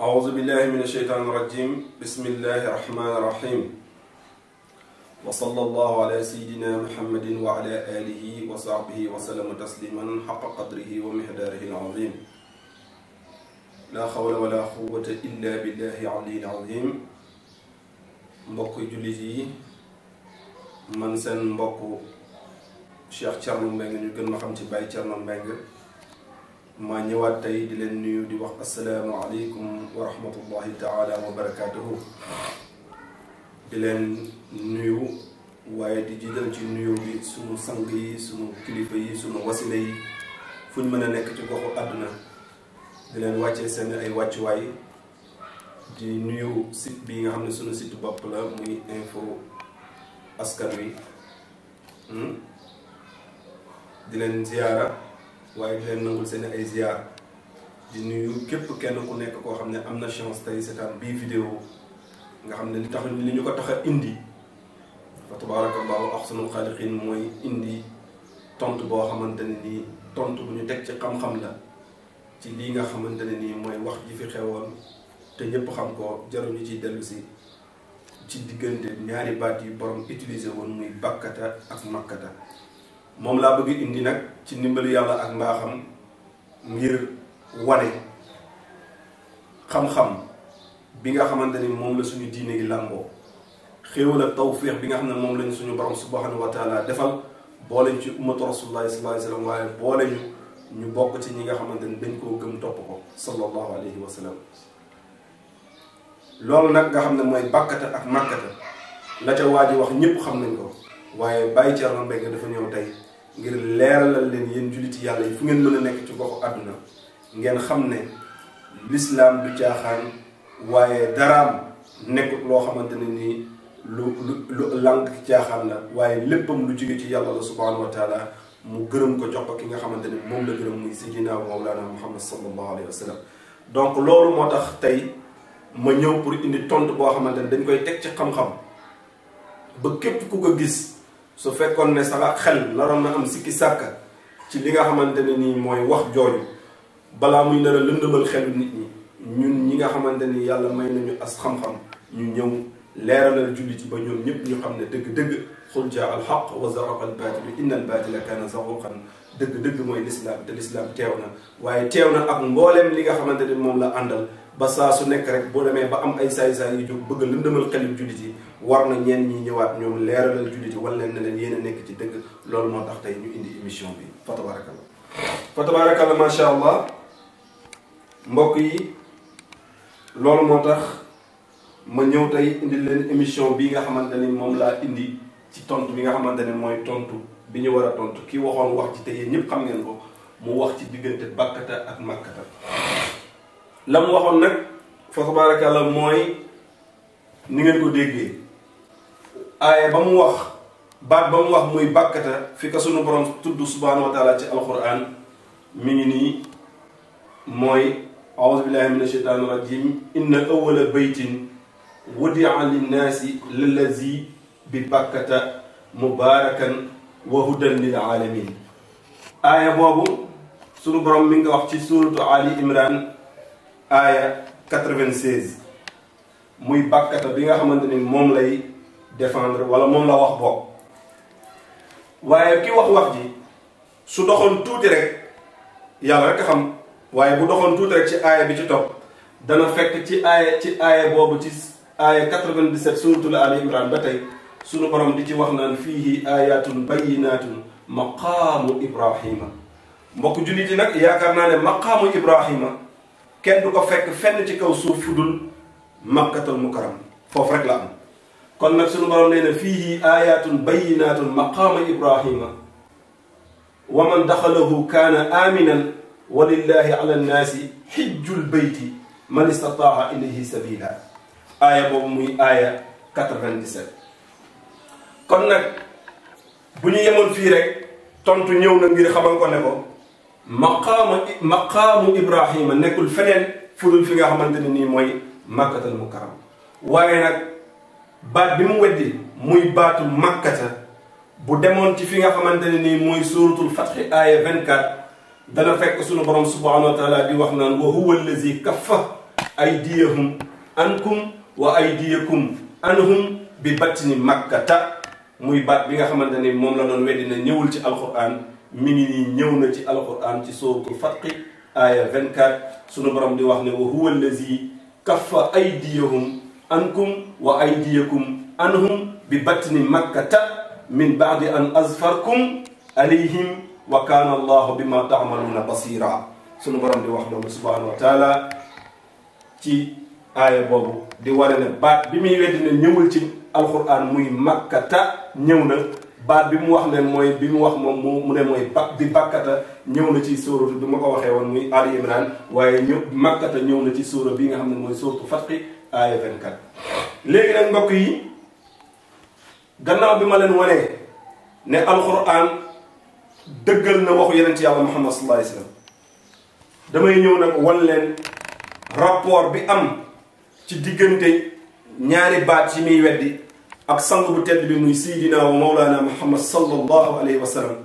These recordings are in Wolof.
أعوذ بالله من الشيطان الرجيم بسم الله الرحمن الرحيم وصلى الله على سيدنا محمد وعلى آله وصحبه وسلم تسليما حق قدره ومقداره العظيم لا حول ولا قوة إلا بالله العلي العظيم mbokk jullit yi man seen mbokk Cheikh Thierno Mbengue ñu gën ma xam ci Baye Thierno Mbengue maa ñëwaat tey di leen nuyu di wax assalaamu aleykum wa rahmatullahi taala wa barakatuhu di leen nuyu waaye di jiital ci nuyu bi sunu sang yi sunu kilifa yi sunu wasila yi fu ñu mën a nekk ci goxu àdduna di leen wàccee seen ay wàccuwaay di nuyu site bi nga xam ne sunu site bopp la muy info askan wi di leen ziyaara waaye di leen nangul seen ay ziyaar di nuyu képp kenn ku nekk koo xam ne am na chance tey seetaan bii vidéo nga xam ne li ñu ko tax a indi fa tabarakallahu ahsanul xaaliqiin mooy indi tontu boo xamante ne nii tontu bu ñu teg ci xam-xam la ci lii nga xamante ne nii mooy wax ji fi xewoon te ñëpp xam ko jaruñu ciy dellu si ci diggante ñaari baat yi borom utilisé woon muy bakkata ak makkata moom laa bëgg indi nag ci ndimbalu yàlla ak mbaaxam ngir wane xam-xam bi nga xamante ni moom la suñu diine gi làmboo xéewal ak tawfiix bi nga xam ne moom lañ suñu borom subhanahu wa taala defal boole ci ummatu rasulullahi sallallahu alayhi wa sallam waaye boole ñu bokk ci ñi nga xamante ni dañ koo gëm topp ko sallallahu alayhi wa sallam loolu nag nga xam ne mooy bakkata ak makkata la ca waa ji wax ñëpp xam nañ ko waaye Baye Thierno Mbengue dafa ñëw tey ngir leeralal leen yéen julliti yàlla yi fu ngeen mën a nekk ci goxu àdduna ngeen xam ne lislaam du caaxaan waaye daraam nekkut loo xamante ne nii lu lànk caaxaan la waaye léppam lu jóge ci yàlla la subhanahu wa taala mu gërëm ko jox ko ki nga xamante ne moom la gërëm muy sayyidina mawlana muhammad sallallahu alayhi wa sallam donc loolu moo tax tey ma ñëw pour indi tontu boo xamante ne dañ koy teg ci xam-xam ba képp ku ko gis su fekkoon ne sax xel naroon na am sikki sàkka ci li nga xamante ne nii mooy wax jooju balaa muy nar a lëndëmal xelu nit ñi ñun ñi nga xamante ni yàlla may nañu as xam-xam ñu ñëw leeralal jullit yi ba ñoom ñëpp ñu xam ne dëgg-dëgg xul jaa al xaq wa zahaqa al baatilu inna al baatila kaana zahuqan dëgg-dëgg mooy lislaam te lislaam teew na waaye teew na ak mbooleem li nga xamante ni moom la àndal ba saa su nekk rek boo demee ba am ay saay-saay yu jóg bëgg a lëndëmal xelu jullit yi war na ñeen ñi ñëwaat ñoom leeralal jullit yi wala leen ne leen yéen a nekk ci dëgg loolu moo tax tey ñu indi émission bi fa tabarakallah macha allah mbokk yi loolu moo tax ma ñëw tey indi leen émission bi nga xamante ni moom laa indi ci tontu bi nga xamante ne mooy tontu bi ñu war a tontu ki waxoon wax ci te yéen ñëpp xam ngeen ko mu wax ci diggante bakkata ak makkata la mu waxoon nag fa tabarakallah mooy ni ngeen ko déggee aaya ba mu wax baat ba mu wax muy bakkata fi ka sunu borom tudd subhanahu wa taala ci alquran mi ngi nii mooy a'uuzu billahi mina shaytaani rajim inna awwala baytin wudi'a linnaasi lallazi bi bakkata mubaarakan wa hudan lil alamin aaya boobu sunu borom mi ngi wax ci suuratu Ali Imran aaya 96 muy bakkata bi nga xamante ni moom lay défendre wala moom la wax bopp waaye ki wax ji su doxoon tuuti rek yàlla rek a xam waaye bu doxoon tuuti rek ci aaya bi ci topp dana fekk ci aaya boobu ci aaya 97 suuratul Ali Imran ba tey sunu borom di ci wax naan fiihi ayatun bayyinatun maqaamu Ibrahima mbokk jullit yi nag yaakaar naa ne maqaamu Ibrahima kenn du ko fekk fenn ci kaw suuf fudul makkatul mukarram foofu rek la am kon nag sunu borom nee na fiihi ayatun bayyinatun maqaamu Ibrahima wa man daxalahu kaana aminan walillahi ala nnaasi xijjul bayti man istataa ilayhi sabila aaya boobu muy aaya 97 kon nag bu ñu yemoon fii rek tontu ñëw na ngir xamal ko ne ko maqaamu Ibrahima nekkul feneen fudul fi nga xamante ne nii mooy makkatal mukarram waaye nag baat bi mu weddi muy baatu makkata bu demoon ci fi nga xamante ne nii mooy suuratul fatxi aaya 24 dana fekk sunu borom subhanahu wa taala di wax naan wa huwa allazi kaffa aydiyahum ankum wa aydiyakum anhum bi batni makkata muy baat bi nga xamante ni moom la doon weddi na ñëwul ci alquran mi ngi nii ñëw na ci alquran ci suratul Fath aya 24 sunu borom di wax ne wa huwa allazi kaffa aydiyahum ankum wa aydiyakum anhum bi batni makkata min ba'di an azfarkum alayhim wa kana allahu bima ta'maluna basira sunu borom di wax loolu subhanahu wa taala ci aaya boobu di wane ne baat bi muy weddi ne ñëwul ci alquran muy makkata ñëw na baat bi mu wax ne mooy bi mu wax moom mu ne mooy bi bakkata ñëw na ci suuratu bi ma ko waxee woon muy Ali Imran waaye makkata ñëw na ci suura bi nga xam ne mooy suuratu Fath aaya 24 léegi nag mbokk yi gannaaw bi ma leen wanee ne alquran dëggal na waxu yeneen ci yàlla Muhammad sallallahu alayhi wa sallam damay ñëw nag wan leen rapport bi am ci diggante ñaari baat yi muy weddi ak sang bu tedd bi muy Seydina wa Mawlana Muhammad sallallahu alayhi wa sallam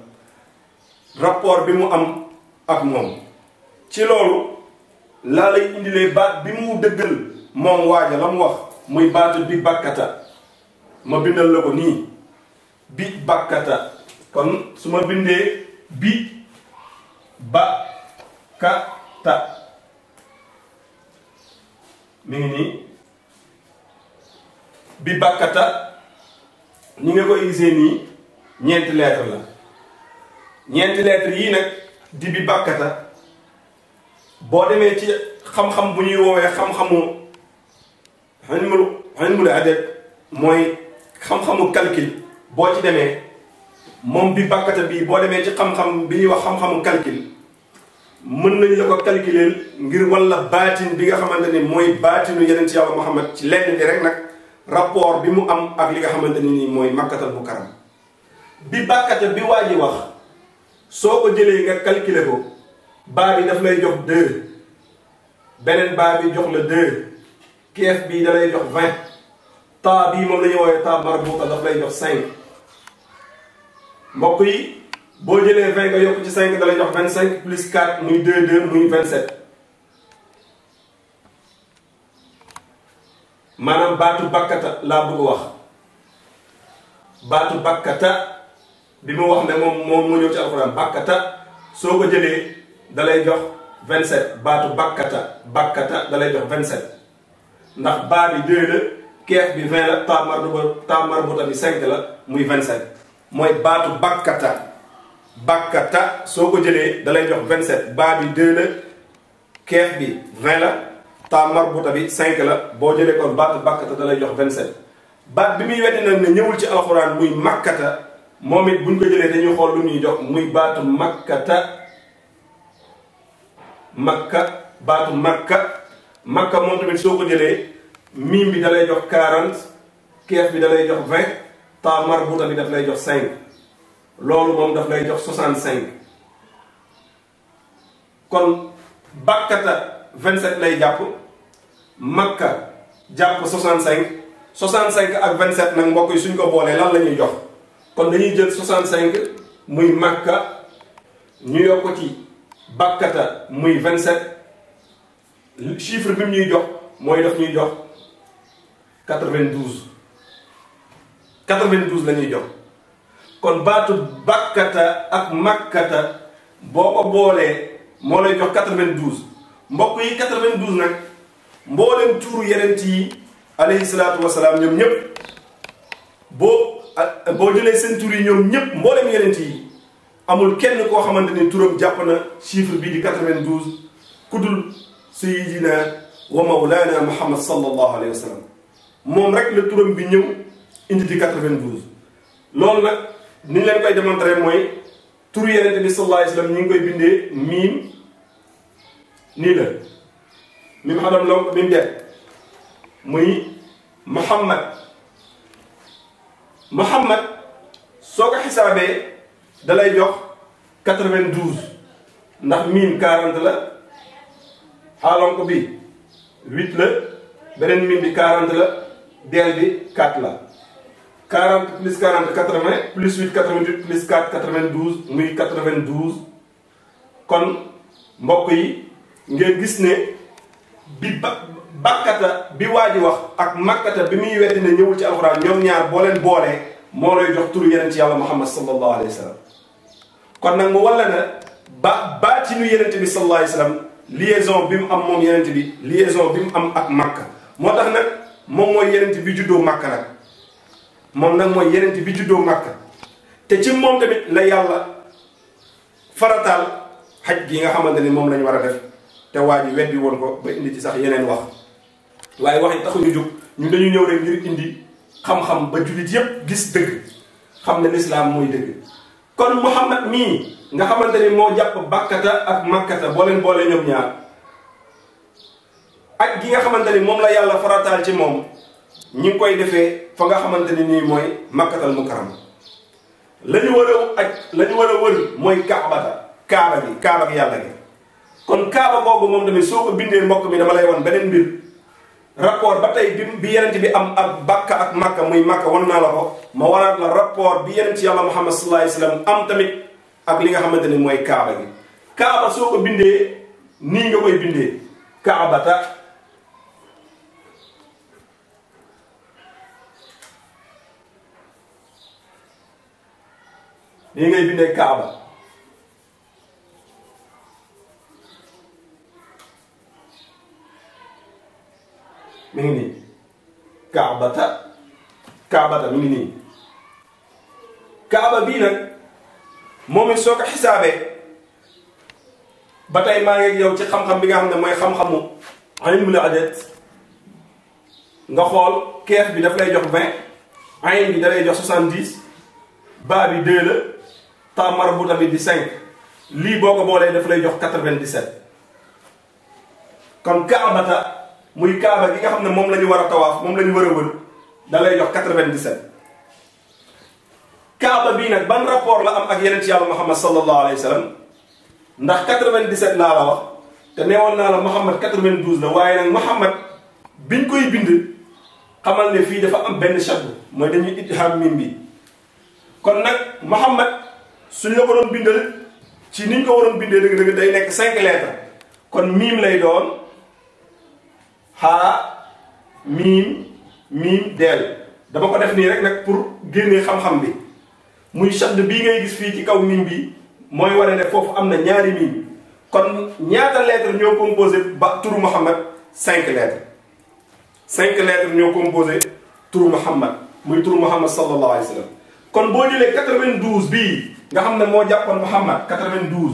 rapport bi mu am ak moom ci loolu laa lay indilee baat bi mu dëggal moom waaja la mu wax muy baatu bi bakkata ma bindal la ko nii bi bakkata kon su ma bindee bi bakkata mi ngi nii bi bakkata ñi nga koy gisee nii ñeenti lettre la ñeenti lettre yii nag di bi bakkata boo demee ci xam-xam bu ñuy woowee xam-xamu ilmul adad mooy xam-xamu calcul boo ci demee moom bi bakkata bii boo demee ci xam-xam bi ñuy wax xam-xamu calcul mën nañ la ko calculer ngir walla baatin bi nga xamante ni mooy baatinu yeneen ci yàlla Muhammad ci lenn li rek nag rapport bi mu am ak li nga xamante ni nii mooy makkatal mukarram bi bakkata bi waa ji wax soo ko jëlee nga calculer ko baa bi daf lay jox 2 beneen baa bi jox la 2 keef bii da lay jox 20 taa bii moom la ñuy woowee taa marbuuta daf lay jox 5 mbokk yi boo jëlee 20 nga yokk ci 5 da lay jox 25 plus 4 muy 2 muy 27 maanaam baatu bakkata laa bëgg wax baatu bakkata bi mu wax ne moom moo ñëw ci alxuraan bakkata soo ko jëlee da lay jox 27 baatu bakkata da lay jox 27 ndax baa bi 2 la keef bi 20 la taa marbuta bi 5 la muy 27 mooy baatu bakkata soo ko jëlee da lay jox 27 baa bi 2 la keef bi 20 la taa marbuta bi 5 la boo jëlee kon baatu bakkata da lay jox 27 baat bi muy weddi nag ne ñëwul ci alxuraan muy makkata moom it buñ ko jëlee dañuy xool lu ñuy jox muy baatu baatu makka moom tamit soo ko jëlee miim bi da lay jox 40 keef bi da lay jox 20 taa marbuta bi daf lay jox 5 loolu moom daf lay jox 65 kon bakkata 27 lay jàpp makka jàpp 65 ak 27 nag mbokk yi suñ ko boolee lan la ñuy jox kon dañuy jël 65 muy makka ñu yokk ci bakkata muy 27 chiffre bi mu ñuy jox mooy daf ñuy jox 92 la ñuy jox kon baatu bakkata ak makkata boo ko boolee moo lay jox 92 mbokk yi 92 nag mboolem tuuru yenent yi alayhi salaatu wasalaam ñoom ñëpp boo jëlee seen tur yi ñoom ñëpp mboolem yenent yi amul kenn koo xamante ni turam jàpp na chiffre bii di 92 kudul sayidina wa mawlana muhammad sallallahu alayhi wa sallam moom rek la turam bi ñëw indi di 92 loolu nag ni ñu leen koy démontrer mooy turu yenent bi sallallahu alayhi wa sallam ñu ngi koy bindee miim nii la miim xadam lonk miim det muy muhammad soo ko xisaabee dalay jox 92 ndax miim 40 la xaalonk bi 8 la beneen miim bi 40 la del bi 4 la 40 plus 40 80 plus 8 88 plus 4 92 muy 92 kon mbokk yi ngeen gis ne bakkata bi waa ji wax ak makkata bi muy weddi ne ñëwul ci alxuraan ñoom ñaar boo leen boolee moo lay jox turu yeneen ci yàlla muhammad sallallahu alayhi wa sallam kon nag mu walla na baatinu yenente bi sallallahu alayhi wa sallam liaison bi mu am moom yenente bi liaison bi mu am ak makka moo tax nag moom mooy yenente bi juddoo makka nag moom nag mooy yenente bi juddoo makka te ci moom tamit la yàlla farataal xaj gi nga xamante ni moom lañu war a def te waa ji weddi woon ko ba indi ci sax yeneen wax waaye wax yi taxuñu jóg ñun dañu ñëw rek ngir indi xam-xam ba jullit yépp gis dëgg xam ne lislaam mooy dëgg kon muhammad mii nga xamante ni moo jàpp bakkata ak makkata boo leen boole ñoom ñaar ak gi nga xamante ni moom la yàlla farataal ci moom ñi ngi koy defee fa nga xamante ni nii mooy makkatal mukarram la ñu war a aj la ñu war a wër mooy kaaba gi yàlla gi kon kaaba googu moom tamit soo ko bindee mbokk mi dama lay wan beneen mbir rapport ba tey bi yenent bi am ak bakka ak makka muy makka wan naa la ko ma wanaat la rapport bi yenent yàlla muhammad sallallahu alayhi wasallam am tamit ak li nga xamante ni mooy kaaba gi kaaba soo ko bindee nii nga koy bindee kaabata nii ngay bindee kaaba mi ngi nii kaabata mi ngi nii kaaba bii nag moom it soo ko xisaabee ba tey maa ngi yow ci xam-xam bi nga xam ne mooy xam-xamu ilmul adad nga xool keef bi daf lay jox 20 ayn bi da lay jox 70 baa bi 2 la ta marbuta bi di 5 lii boo ko boolee daf lay jox 97 kon kaabata muy kaaba gi nga xam ne moom la ñu war a tawaaf moom la ñu war a wër da lay jox 97 kaaba bii nag ban rapport la am ak yeneen ci yàlla muhammad sallallahu alayhi wa sallam ndax 97 laa la wax te neewoon naa la muhammad 92 la waaye nag muhammad biñ koy bind xamal ne fii dafa am benn shadd mooy dañuy ittiham mim bi kon nag muhammad suñ la ko doon bindal ci niñ ko waroon bindee dëgg-dëgg day nekk 5 lettres kon miim lay doon xaa miim deel dama ko def nii rek nag pour génnee xam-xam bi muy shadd bii ngay gis fii ci kaw miim bi mooy wane ne foofu am na ñaari miim kon ñaata lettres ñoo composé ba turu Muhammad 5 lettres 5 lettres ñoo composé turu Muhammad muy turu Muhammad sallallahu alayhi wa sallam kon boo jëlee 92 bii nga xam ne moo jàppoon Muhammad 92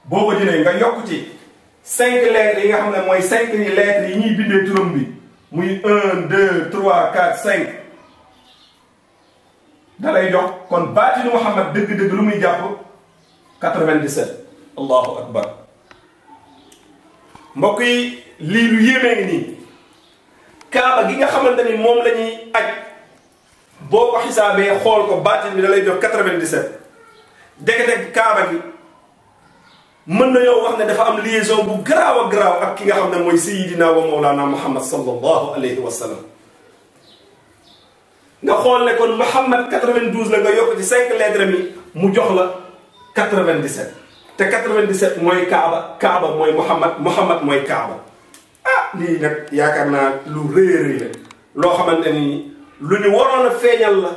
boo ko jëlee nga yokk ci 5 lettres yi nga xam ne mooy 5 lettres yi ñuy bindee turam bi muy 1 2 3 4 5 da lay jox kon baatinu Muhammad dëgg-dëgg lu muy jàpp 97 allahu akbar mbokk yi lii lu yéemee ngi nii kaaba gi nga xamante ni moom la ñuy aj boo ko xisaabee xool ko baatin bi da lay jox 97 dëgg-dëgg kaaba gi mën na yow wax ne dafa am liaison bu garaaw a garaaw ak ki nga xam ne mooy sayidina wa mawlana muhammad sallallahu alayhi wa sallam nga xool ne kon muhammad 92 la nga yokk ci 5 lettres mi mu jox la 97 te 97 mooy kaaba mooy muhammad mooy kaaba lii nag yaakaar naa lu rëy a rëy la loo xamante ni lu ñu waroon a feeñal la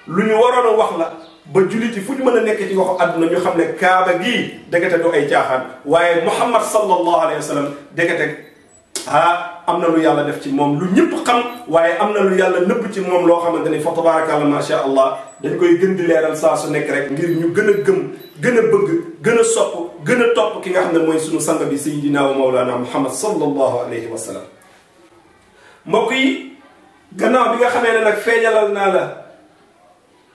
lu ñu waroon a wax la ba jullit yi fu ñu mën a nekk ci waxu àdduna ñu xam ne kaaba gii dëggate du ay caaxaan waaye muhammad sallallahu alayhi wa sallam dëggate am na lu yàlla def ci moom lu ñëpp xam waaye am na lu yàlla nëbb ci moom loo xamante ni fa tabarakallah ma sha allah dañ koy gën di leeral saa su nekk rek ngir ñu gën a gëm gën a bëgg gën a sopp gën a topp ki nga xam ne mooy sunu sang bi sayidina wa mawlana muhammad sallallahu alayhi wa sallam mbokk yi gannaaw bi nga xamee ne nag feeñalal naa la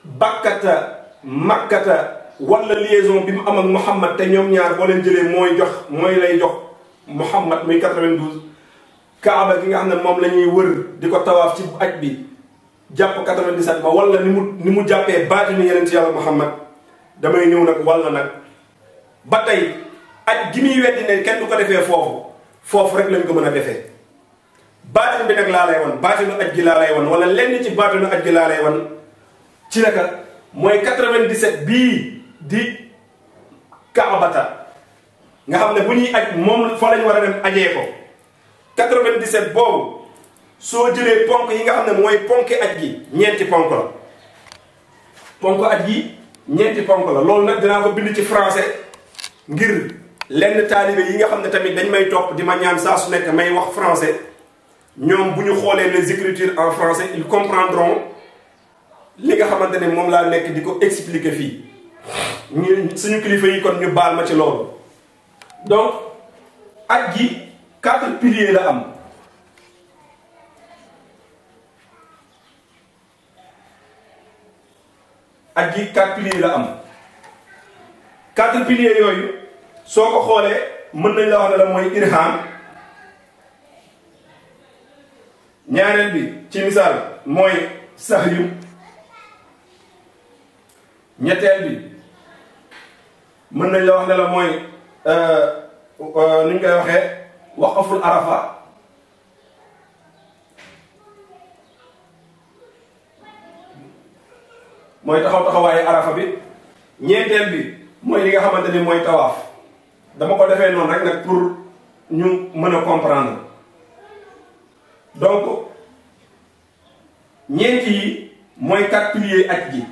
bakkata makkata wala liaison bi mu am ak muhammad te ñoom ñaar boo leen jëlee mooy lay jox muhammad muy 92 kaaba gi nga xam ne moom la ñuy wër di ko tawaaf ci aj bi jàpp 97 ba wala ni mu jàppee baatinu yeneen ci yàlla muhammad damay ñëw nag wala nag ba tey aj gi muy weddi ne kenn du ko defee foofu rek lañ ko mën a defee baatin bi nag laa lay wan baatinu aj gi laa lay wan wala lenn ci baatinu aj gi laa lay wan ci naka mooy 97 bii di kaabata nga xam ne bu ñuy aj moom fa lañ war a dem ajee ko 97 boobu soo jëlee ponk yi nga xam ne mooy ponki aj gi ñeenti ponk la. ponk aj gi ñeenti ponk la loolu nag dinaa ko bind ci français ngir lenn taalibe yi nga xam ne tamit dañ may topp di ma ñaan saa su nekk may wax français ñoom bu ñu xoolee les écritures en français ils comprendront li nga xamante ne moom laa nekk di ko expliquer fii suñu kilifa yi kon ñu baal ma ci loolu. donc aj gi 4 piliers la am. aj gi 4 piliers la am 4 piliers yooyu soo ko xoolee mën nañ la wax ne la mooy irham ñaareel bi ci misaal mooy sahyu ñetteel bi mën nañ la wax ne la mooy ni ñu koy waxee waqaful arafa mooy taxawaayu arafa bi ñeenteel bi mooy li nga xamante ni mooy tawaaf dama ko defee noonu rek nag pour ñu mën a comprendre donc ñeenti yi mooy 4 piliers aj gi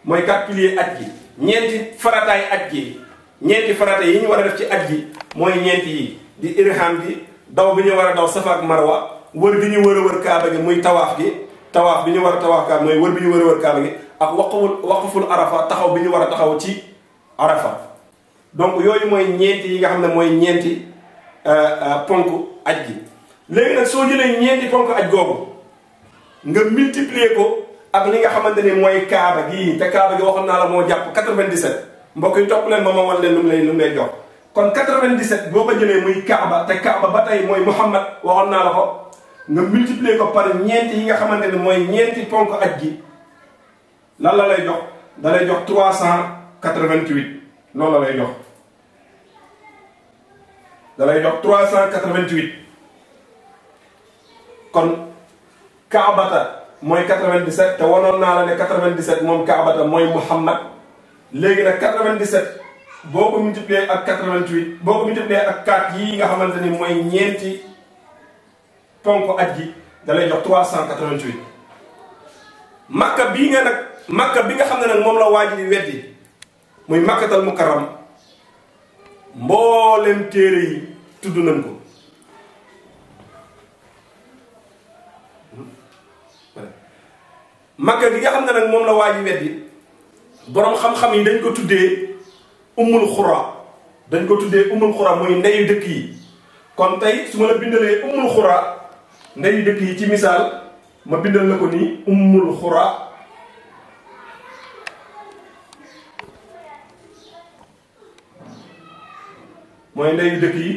mooy 4 piliers aj gi ñeenti farataay aj gi ñeenti farata yi ñu war a def ci aj gi mooy ñeenti yi di irham gi daw bi ñu war a daw safa ak marwa wër bi ñu war a wër kaaba gi muy tawaaf gi tawaaf bi ñu war a tawaaf kaaba mooy wër bi ñu war a wër kaaba gi ak waqful arafa taxaw bi ñu war a taxaw ci arafa donc yooyu mooy ñeenti yi nga xam ne mooy ñeenti ponk aj gi léegi nag soo jëlee ñeenti ponk aj googu nga multiplier ko ak li nga xamante ni mooy kaaba gi te kaaba gi waxoon naa la moo jàpp 97 mbokk yi topp leen ma wan leen lu mu lay jox kon 97 boo ko jëlee muy kaaba te kaaba ba tey mooy Muhammad waxoon naa la ko nga multiplier ko par ñeenti yi nga xamante ni mooy ñeenti ponk aj gi lan la lay jox da lay jox 388 loolu la lay jox da lay jox 388 kon kaabata mooy 97 te wanoon naa la ne 97 moom kaabata mooy Muhammad léegi nag 97 boo ko multiplier ak 88 boo ko multiplier ak 4 yii nga xamante ni mooy ñeenti ponk aj gi da lay jox 388 makka bii nga nag makka bi nga xam ne nag moom la waaj di weddi muy makkatal mukarram mboolem téere yi tudd nañ ko makka bi nga xam ne nag moom la waaj di weddi boroom xam-xam yi dañ ko tuddee ummul xura dañ ko tuddee ummul xura muy ndeyu dëkk yi kon tey su ma la bindalee ummul xura ndeyu dëkk yi ci misaal ma bindal la ko nii ummul xura mooy ndeyu dëkk yi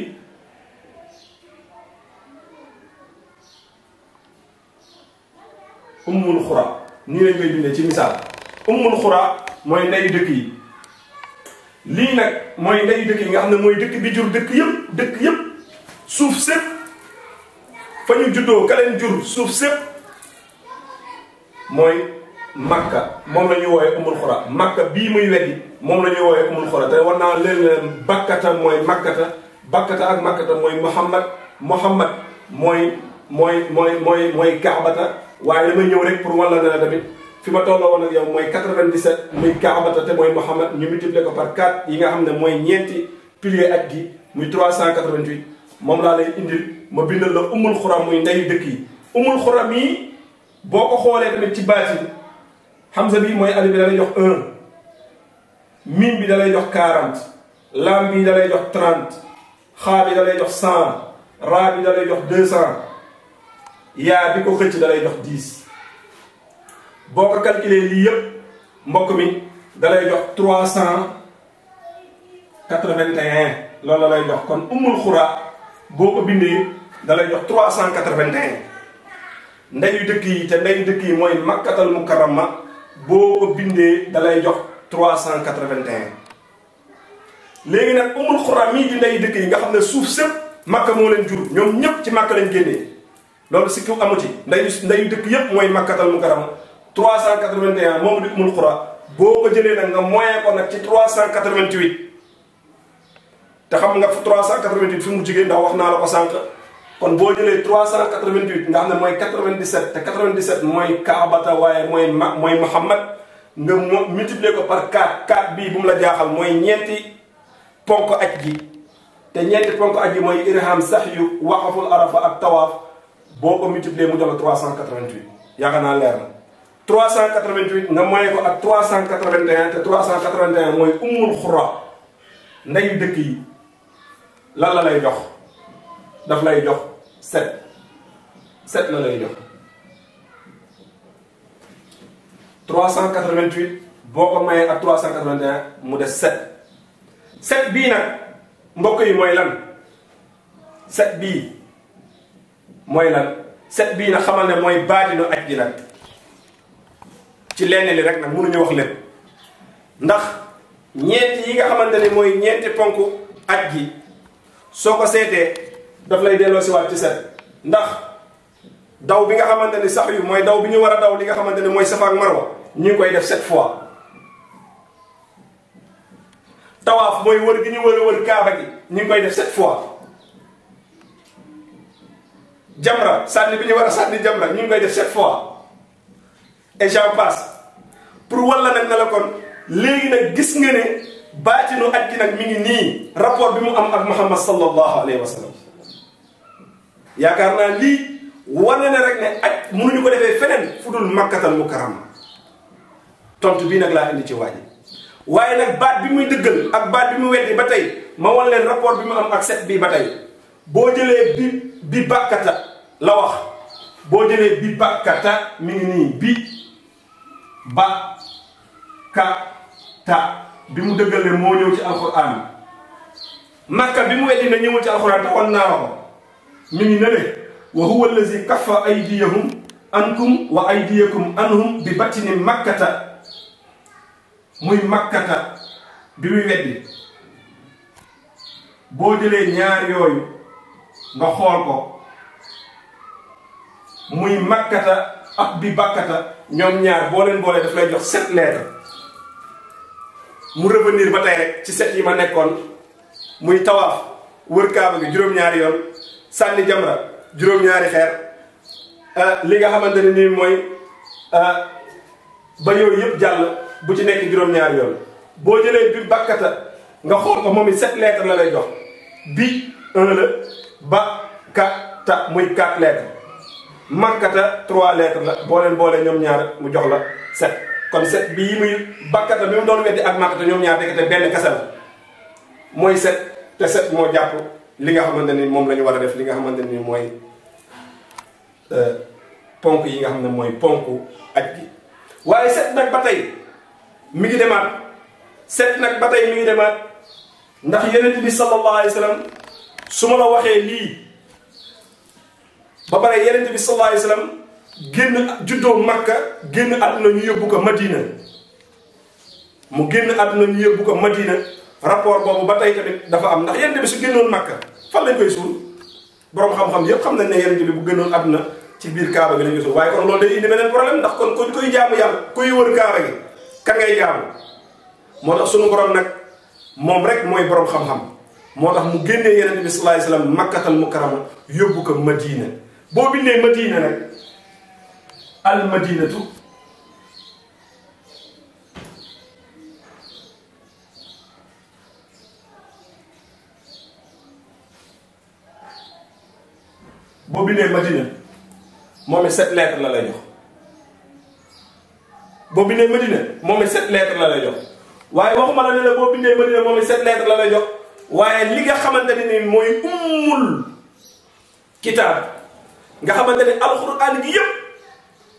ummul xura nii lañ koy bindee ci misaal ummul xura mooy ndeyu dëkk yi lii nag mooy ndeyu dëkk yi nga xam ne mooy dëkk bi jur dëkk yëpp suuf sépp fa ñu juddoo ka leen jur suuf sépp mooy makka moom la ñuy woowee ummul xura makka bii muy weddi moom la ñuy woowee ummul xura te war naa leen bakkata mooy makkata bakkata ak makkata mooy muhammad mooy kaabata waaye dama ñëw rek pour walla ne la tamit fi ma tolloo woon ak yow mooy 97 muy kaabata te mooy muhammad ñu multiplier ko par 4 yi nga xam ne mooy ñeenti pilier aj gi muy 388 moom laa lay indil ma bindal la ummul xura muy ndeyu dëkk yi ummul xura mii boo ko xoolee tamit ci baatin hamza bi mooy alif bi da lay jox 1 mim bi da lay jox 40 lam bi da lay jox 30 xaa bi da lay jox 100 raa bi da lay jox 200 yaa bi ko xëcc da lay jox 10 boo ko calculer lii yëpp mbokk mi da lay jox 381 loolu la lay jox kon ummul xura boo ko bindee da lay jox 381 ndeyu dëkk yi te ndeyu dëkk yi mooy makkatal mukarrama boo ko bindee da lay jox 381 léegi nag ummul xura mii di ndeyu dëkk yi nga xam ne suuf sépp makka moo leen jur ñoom ñëpp ci makka lañ génnee loolu si ku amu ci ndeyu dëkk yëpp mooy makkatal mukarrama 381 moom di ummul xura boo ko jëlee nag nga moyen ko nag ci 388 te xam nga 388 fi mu jigéen ndax wax naa la ko sànq kon boo jëlee 388 nga xam ne mooy 97 te 97 mooy kaabata waaye mooy Muhammad nga multiplier ko par 4 4 bii bu mu la jaaxal mooy ñeenti ponk aj gi te ñeenti ponk aj gi mooy irham sahyu waqaful arafa ak tawaaf boo ko multiplier mu jox la 388 yaakaar naa leer na 388 nga moye ko ak 381 te 381 mooy ummul xura ndeyu dëkk yi lan la lay jox daf lay jox 7 la lay jox 388 boo ko mayee ak 381 mu des 7 bii nag mbokk yi mooy lan 7 bii mooy lan 7 bii nag xamal ne mooy baatinu aj gi nag ci lenn li rek nag mënuñu wax lépp ndax ñeenti yi nga xamante ne mooy ñeenti ponk aj gi soo ko seetee daf lay delloo si waat ci 7 ndax daw bi nga xamante ne sax yu mooy daw bi ñu war a daw li nga xamante ne mooy safa ak marwa ñu ngi koy def 7 fois tawaaf mooy wër gi ñu wër kaaba gi ñu ngi koy def 7 fois jamra sànni bi ñu war a sànni jamra ñu ngi koy def 7 fois et j'en passe pour walla nag ne la kon léegi nag gis nga ne baatinu aj gi nag mi ngi nii rapport bi mu am ak Muhammad sallallahu alayhi wa sallam yaakaar naa lii wane na rek ne aj mënuñu ko defee feneen fu dul makkatal mukarrama tontu bii nag laa indi ci waaji waaye nag baat bi muy dëggal ak baat bi mu weddi ba tey ma wan leen rapport bi mu am ak 7 bii ba tey boo jëlee bi bakkata la wax boo jëlee bi bakkata mi ngi nii bi ba ka ta bi mu dëggalee moo ñëw ci alquran makka bi mu weddi na ñëwul ci alquran te wan naa la ko mi ngi nële wa huwa allazi kaffa aydiyahum ankum wa aydiyakum anhum bi batini makkata muy makkata bi muy weddi boo jëlee ñaar yooyu nga xool ko muy makkata ak bi bakkata ñoom ñaar boo leen boolee daf lay jox 7 lettres mu revenir ba tey rek ci 7 yi ma nekkoon muy tawaaf wër kaaba gi juróom-ñaari yoon sànni jamra juróom-ñaari xeer li nga xamante ne nii mooy ba yooyu yëpp jàll bu ci nekk juróom-ñaari yoon boo jëlee bi bakkata nga xool ko moom it 7 lettres la lay jox bi 1 la ba ka ta muy 4 lettres makkata 3 lettres la boo leen boolee ñoom ñaar mu jox la 7 kon 7 bii muy bakkata bi mu doon weddi ak makkata ñoom ñaar dekk te benn kese la mooy 7 te 7 moo jàpp li nga xamante ni moom la ñu war a def li nga xamante ni mooy ponk yi nga xam ne mooy ponk aj gi waaye 7 nag ba tey mi ngi demaat 7 nag ba tey mi ngi demaat ndax yonent bi sallallahu alayhi wa sallam su ma la waxee lii ba pare yonent bi sallallahu alayhi wa sallam génn juddoo Makka génn àdduna ñu yóbbu ko Madina mu génn àdduna ñu yóbbu ko Madina rapport boobu ba tey tamit dafa am ndax yonent bi su génnoon Makka fan lañ koy suul borom xam-xam yépp xam nañ ne yonent bi bu génnoon àdduna ci biir Kaaba gi lañ koy suul waaye kon loolu day indi beneen problème ndax kon kuy jaamu yàlla kuy wër Kaaba gi kan ngay jaamu moo tax sunu borom nag moom rek mooy borom xam-xam moo tax mu génnee yonent bi sallallahu alayhi wasallam makkatal mukarrama yóbbu ko Madina boo bindee Madina nag al madinatu boo bindee Madina moom it 7 lettres la lay jox boo bindee Madina moom it 7 lettres la lay jox waaye waxuma la ne la boo bindee Madina moom it 7 lettres la lay jox waaye li nga xamante ne ni mooy ummul kitaab nga xamante ne alxuraan gi yëpp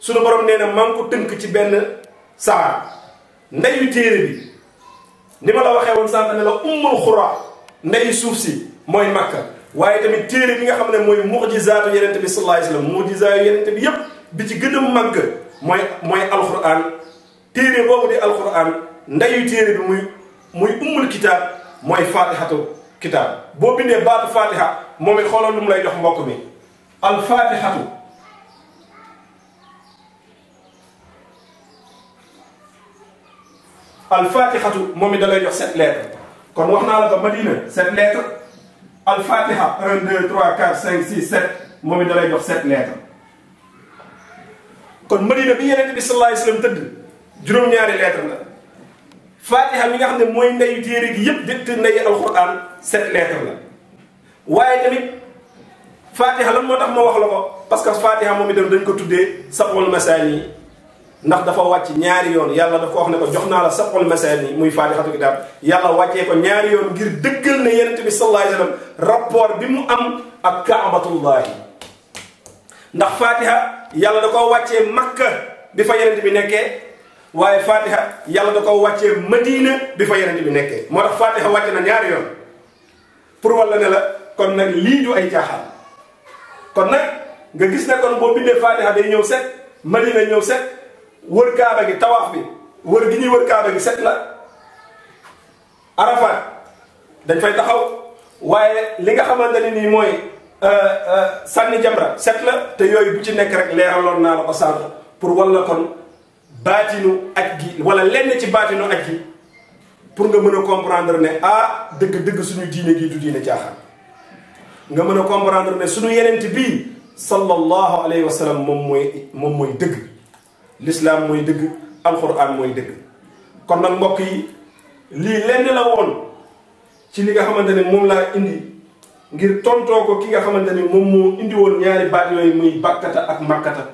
sunu borom nee na maa ngi ko tënk ci benn saar ndeyu téere bi ni ma la waxee woon sànq ne la ummul xuraa ndeyu suuf si mooy Makka waaye tamit téere bi nga xam ne mooy mujizaatu yenente bi sallallahu alayhi wasallam mujizaatu yenente bi yëpp bi ci gën a màgg mooy alxuraan téere boobu di alxuraan ndeyu téere bi muy ummul kitaab mooy fatihatu kitaab boo bindee baatu fatiha moom it xoolal lu mu lay jox mbokk mi al fatihatu al fatihatu moom it da lay jox 7 lettres kon wax naa la ko Madina 7 lettres al-Fatiha 1 2 3 4 5 6 7 moom it da lay jox 7 lettres. kon Madina bi Yonent bi sallallahu alayhi wasallam tëdd juróom-ñaari lettres la. Fatiha mi nga xam ne mooy ndeyu téere gi yëpp dëkk ndeyu alquran 7 lettres la. waaye tamit Fatiha lan moo tax ma wax la ko parce que Fatiha moom itam dañ ko tuddee sab'ul masaani ndax dafa wàcc ñaari yoon yàlla daf ko wax ne ko jox naa la sab'ul masaani muy Faatihatu kitaab yàlla wàccee ko ñaari yoon ngir dëggal ne Yonent bi sallallahu alayhi wasallam rapport bi mu am ak Kaabatullahi ndax Fatiha yàlla da ko wàccee Makka bi fa Yonent bi nekkee waaye Fatiha yàlla da ko wàccee Madina bi fa Yonent bi nekkee moo tax Fatiha wàcc na ñaari yoon pour walla ne la kon nag lii du ay caaxaan kon nag nga gis ne kon boo bindee Fatiha day ñëw set Madina ñëw set wër kaaba gi tawaaf bi wër gi ñuy wër kaaba gi set la Arafat dañ fay taxaw waaye li nga xamante ne nii mooy sànni jamra set la te yooyu bu ci nekk rek leeraloon naa la ko sànq pour walla kon baatinu aj gi wala lenn ci baatinu aj gi pour nga mën a comprendre ne dëgg-dëgg suñu diine gi du diine caaxaan nga mën a comprendre ne suñu yenent bii sallallahu alayhi wa sallam moom mooy dëgg l'islam mooy dëgg alquran mooy dëgg kon nag mbokk yi lii lenn la woon ci li nga xamante ne moom laa indi ngir tontoo ko ki nga xamante ne moom moo indi woon ñaari baat yooyu muy bakkata ak makkata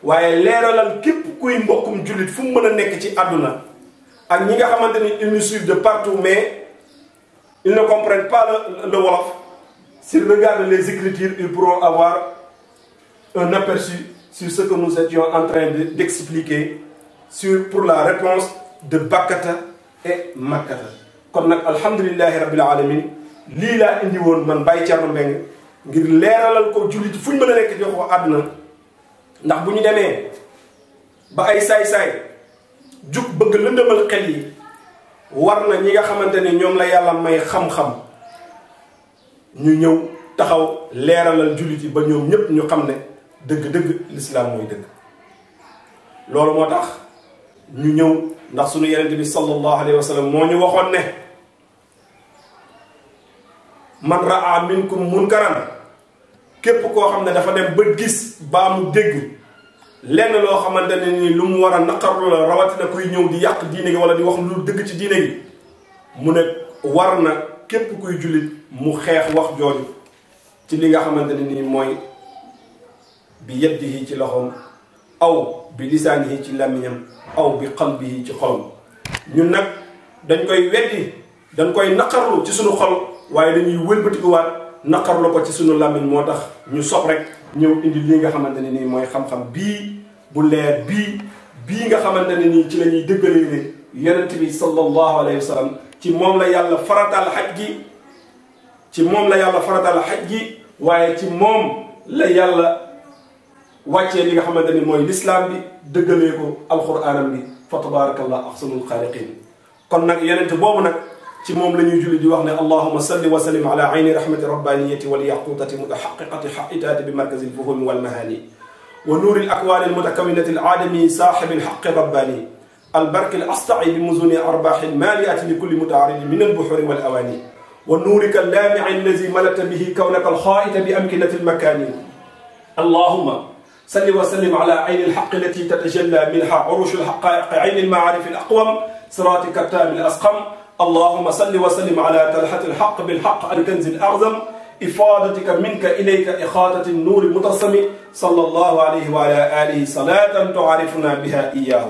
waaye leeralal képp kuy mbokkum jullit fu mu mën a nekk ci àdduna ak ñi nga xamante ni ils nous suivent de partout mais ils ne comprennent pas le wolof s'ils regardent les écritures ils pourront avoir un aperçu sur ce que nous étions en train d'expliquer pour la réponse de bakkata et makkata kon nag alhamdulillahi rabbil alamin lii laa indi woon man Baye Thierno Mbengue ngir leeralal ko jullit fu ñu mën a nekk jox ko àdduna ndax bu ñu demee ba ay saay-saay jug bëgg lëndëmal xel yi war na ñi nga xamante ne ñoom la yàlla may xam-xam ñu ñëw taxaw leeralal jullit yi ba ñoom ñépp ñu xam ne dëgg-dëgg l'islam mooy dëgg loolu moo tax ñu ñëw ndax suñu yenente bi sallallahu alayhi wa sallam moo ñu waxoon ne man raa minkum munkaran képp koo xam ne dafa dem ba gis baa mu dégg lenn loo xamante ne ni lu mu war a naqarlu la rawatina kuy ñëw di yàq diine gi wala di wax lu dëgg ci diine gi mu ne war na képp kuy jullit mu xeex wax jooju ci li nga xamante ne nii mooy bi yadihi ci loxoom aw bi lisaanihi ci làmmiñam aw bi qalbihi ci xolam ñun nag dañ koy weddi dañ koy naqarlu ci suñu xol waaye dañuy wëlbatikuwaat naqarlu ko ci suñu làmmiñ moo tax ñu sob rek ñëw indi lii nga xamante ne nii mooy xam-xam bii bu leer bii nga xamante ne nii ci la ñuy dëggalee ne yonent bi sallallahu alayhi wa sallam ci moom la yàlla farataal xaj gi ci moom la yàlla farataal xaj gi waaye ci moom la yàlla wàccee li nga xamante ni mooy l'islam bi dëggalee ko alquranam bi fa tabarakallah ahsanul xaaliqin kon nag yonent boobu nag ci moom la ñuy julli di wax ne allahuma salli wa sallim ala ayni rahmati rabbaniyati wal yaqutati mutahaqiqati xaqitaati bi markazi lfuhumi walmahani wa nuuri alakwani almutakawinati aladami saaxibi alxaqi rabbani albarki alastai bi muzuni arbaaxi almaaliati li kulli mutaaridin min albuxuri walawani wa nuurika allaamici allazi malata bihi kawnaka alxaaita bi amkinati almakani allahuma salli wa sallim ala ayni alxaqi allati tatajalla minha urushu alxaqaiqi ayni almacaarifi alaqwam siratika taami alasqam اللهم صل وسلم على تلحة الحق بالحق الكنز الأعظم إفادتك منك إليك إخاطة النور المتصم صلى الله عليه وعلى آله صلاة تعرفنا بها إياه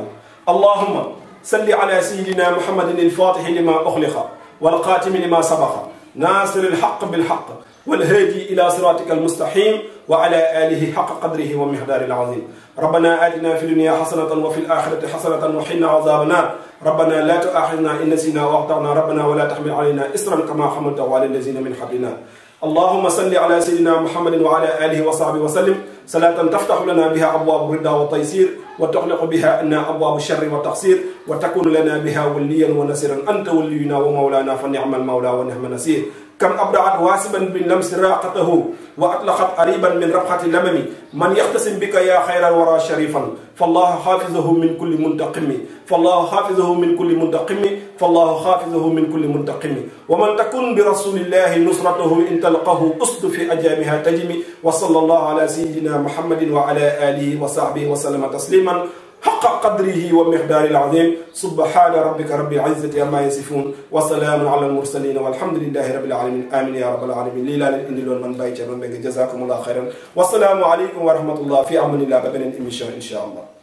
اللهم صل على سيدنا محمد الفاتح لما أخلق والقاتم لما سبق ناصر الحق بالحق والهادي إلى صراطك المستقيم وعلى آله حق قدره ومقداره العظيم ربنا آتنا في الدنيا حسنة وفي الآخرة حسنة وقنا عذاب النار ربنا لا تؤاخذنا إن نسينا وأخطأنا ربنا ولا تحمل علينا إصرا كما حملته على الذين من قبلنا اللهم صل على سيدنا محمد وعلى آله وصحبه وسلم صلاة تفتح لنا بها أبواب الرضا والتيسير وتغلق بها أن أبواب الشر والتقصير وتكون لنا بها وليا ونصيرا أنت ولينا ومولانا فنعم المولى ونعم النصير كم أبدعت واسبا باللمس راقته وأطلقت قريبا من ربحة لمم من يختصم بك يا خير الورى شريفا فالله حافظه من كل منتقم فالله حافظه من كل منتقم فالله حافظه من كل منتقم ومن تكن برسول الله نصرته إن تلقه أسد في أجامها تجمي وصلى الله على سيدنا محمد وعلى آله وصحبه وسلم تسليما حق قدره ومقدار العظيم سبحان ربك رب العزة عما يصفون وسلام على المرسلين والحمد لله رب العالمين آمين يا رب العالمين لي لا إندي لون من باي جزاكم الله خيرا والسلام عليكم ورحمة الله في أمان الله ببنين إن شاء الله